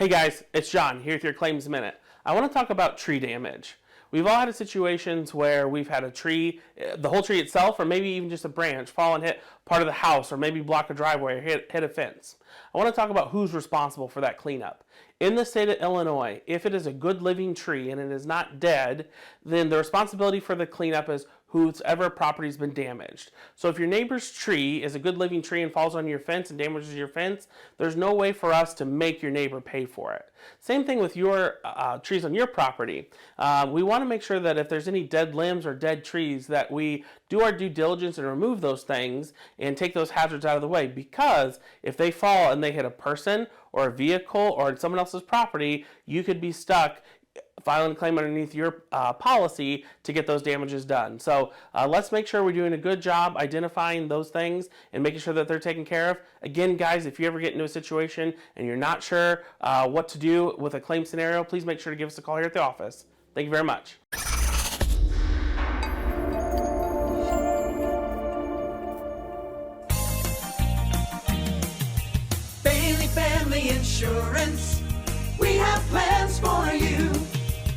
Hey guys, it's John here with your Claims Minute. I want to talk about tree damage. We've all had situations where we've had a tree, the whole tree itself, or maybe even just a branch, fall and hit part of the house, or maybe block a driveway, or hit a fence. I want to talk about who's responsible for that cleanup. In the state of Illinois, if it is a good living tree and it is not dead, then the responsibility for the cleanup is whoever property's been damaged. So if your neighbor's tree is a good living tree and falls on your fence and damages your fence, there's no way for us to make your neighbor pay for it. Same thing with your trees on your property. We want to make sure that if there's any dead limbs or dead trees that we do our due diligence and remove those things and take those hazards out of the way, because if they fall and they hit a person or a vehicle or someone else's property, you could be stuck filing a claim underneath your policy to get those damages done. So let's make sure we're doing a good job identifying those things and making sure that they're taken care of. Again, guys, if you ever get into a situation and you're not sure what to do with a claim scenario, please make sure to give us a call here at the office. Thank you very much. Bailey Family Insurance, we have plans for you.